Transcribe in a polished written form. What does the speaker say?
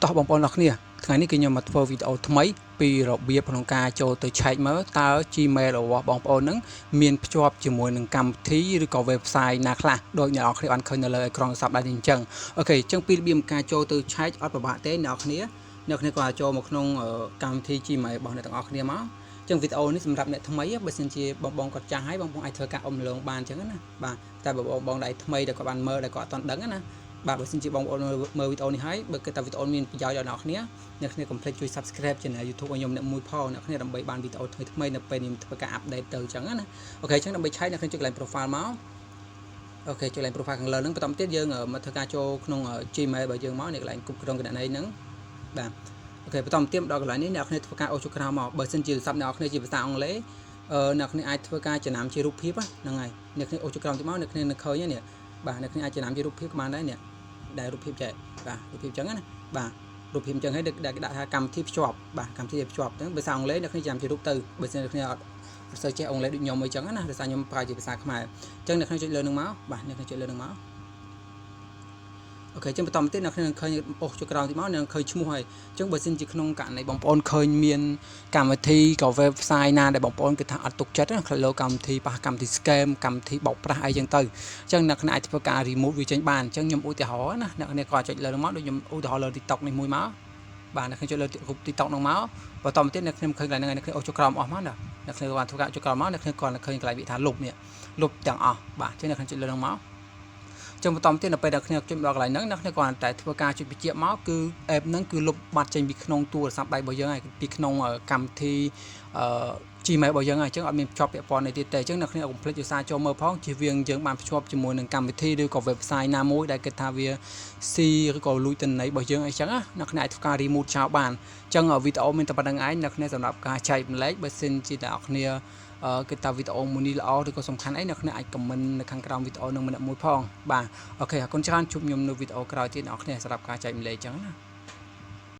តោះបងប្អូនអរគ្នាថ្ងៃនេះគឺខ្ញុំមកធ្វើវីដេអូថ្មីពីរបៀបក្នុងការចូលទៅឆែកមើលតើ Gmail របស់បងប្អូននឹងមានភ្ជាប់ជាមួយនឹងកម្មវិធីឬក៏ website ណាខ្លះដោយអ្នកនរគ្នាបានឃើញនៅលើអេក្រង់ទូរស័ព្ទដែរអញ្ចឹងអូខេអញ្ចឹងពីរបៀបការចូលទៅឆែកអត់ពិបាកទេអ្នកនរគ្នាគាត់ចូលមកក្នុងកម្មវិធី Gmail របស់អ្នកទាំងអស់គ្នាមកអញ្ចឹងវីដេអូនេះសម្រាប់អ្នកថ្មីបើសិនជាបងគាត់ចាស់ហើយបងអាចធ្វើការអមលងបានអញ្ចឹងណាបាទតែបងដែលថ្មីដែលគាត់បានមើលដែលគាត់អត់ដឹងណាបាទបើសិនជាបងប្អូនមើលវីដេអូនេះហើយបើគិតថាវីដេអូមានប្រយោជន៍ដល់អ្នកគ្នាកុំភ្លេចជួយ Subscribe Channel YouTube របស់ខ្ញុំអ្នកមួយផងអ្នកគ្នាដើម្បីបានវីដេអូថ្មីនៅពេលខ្ញុំធ្វើការ update ទៅអញ្ចឹងណាអូខេអញ្ចឹងដើម្បីឆែកអ្នកគ្នាចុច Line Profile មកអូខេចុច Line Profile ខាងលើហ្នឹងបន្តទៀតយើងមកធ្វើការចូលក្នុង Gmail របស់យើងមកនេះកន្លែងគ្រប់គ្រងគណនីហ្នឹងបាទអូខេបន្តទៀតដល់កន្លែងនេះអ្នកគ្នាធ្វើការអូសចុចក្រោមមកបើសិនជាទូរស័ព្ទអ្នកគ្នាជាភាសាអង់គ្លេសអ្នកគ្នាអាចធ្វើការចំណាំជារូបភាពហ្នឹងហើយអ្នកគ្នាអូសចុចក្រោមទៀតមកអ្នកគ្នានឹងឃើញនេះបាទអ្នកគ្នាអាចចំណាំជារូបភាពក៏បានដែរនេះដែលរូបភាពចែកបាទរូបភាពអញ្ចឹងណាបាទរូបភាពអញ្ចឹងហើយដែលគេដាក់ថាកម្មវិធីភ្ជាប់បាទកម្មវិធីភ្ជាប់អញ្ចឹងភាសាអង់គ្លេសអ្នកគ្នាចាំជារូបទៅបើសិនអ្នកគ្នាអត់សូវចេះអង់គ្លេសដូចខ្ញុំអីចឹងណាដោយសារខ្ញុំប្រើជាភាសាខ្មែរអញ្ចឹងអ្នកគ្នាចុចលើនឹងមកបាទអ្នកគ្នាចុចលើនឹងមកអូខេអញ្ចឹងបន្តទៀតអ្នកគ្នានឹងឃើញអូសចុចក្រោមទៀតមកនឹងឃើញឈ្មោះហើយអញ្ចឹងបើសិនជាក្នុងករណីបងប្អូនឃើញមានកម្មវិធីក៏ website ណាដែលបងប្អូនគិតថាអត់ទុកចិត្តណាលើកម្មវិធីប៉ះកម្មវិធី scam កម្មវិធីបោកប្រាស់អីចឹងទៅអញ្ចឹងអ្នកគ្នាអាចធ្វើការ remove វាចេញបានអញ្ចឹងខ្ញុំឧទាហរណ៍ណាអ្នកគ្នាក៏ចុចលើនឹងមកដូចខ្ញុំឧទាហរណ៍លើ TikTok នេះមួយមកបាទអ្នកគ្នាចុចលើរូប TikTok នោះមកបន្តទៀតអ្នកខ្ញុំឃើញកន្លែងហ្នឹងអ្នកគ្នាអូសចុចក្រោមអស់មកណាអ្នកគ្នាបានធ្វើការចុចក្រោមមកអ្នកគ្នាគាត់ឃើញកន្លែងវាថាលុបនេះលុបទាំងអស់បាទអញ្ចឹងអ្នកគ្នាចុចលើនឹងមកចឹងបន្តទៀតនៅពេលដែលគ្នាចុចដល់កន្លែងហ្នឹងអ្នកគ្នាគ្រាន់តែធ្វើការចុចបញ្ជាក់មកគឺ app ហ្នឹងគឺលុបបាត់ចេញពីក្នុងទូរស័ព្ទដៃរបស់យើងហើយពីក្នុងកម្មវិធីGmail របស់យើងហើយអញ្ចឹងអត់មានភ្ជាប់ពាក់ព័ន្ធនេះទៀតទេអញ្ចឹងអ្នកគ្នាកុំភ្លេចឧស្សាហ៍ចូលមើលផងជៀសវាងយើងបានភ្ជាប់ជាមួយនឹងកម្មវិធីឬក៏ website ណាមួយដែលគិតថាវាស៊ីឬក៏លួចទិន្នន័យរបស់យើងអីចឹងណាអ្នកគ្នាអាចធ្វើការ remove ចោលបានអញ្ចឹងវីដេអូមានតែប៉ុណ្្នឹងឯងអ្នកគ្នាសម្រាប់ការចែកម្លែកបើសិនជាអ្នកគ្នាគិតថាវីដេអូមួយនេះល្អឬក៏សំខាន់អីអ្នកគ្នាអាច comment នៅខាងក្រោមវីដេអូនឹងម្នាក់មួយផងបាទអូខេអរគុណច្រើនជួបខ្ញុំនៅវីដេអូក្រោយទៀតអ្នកគ្នាសម្រាប់ការចែកម្លែកចឹងណា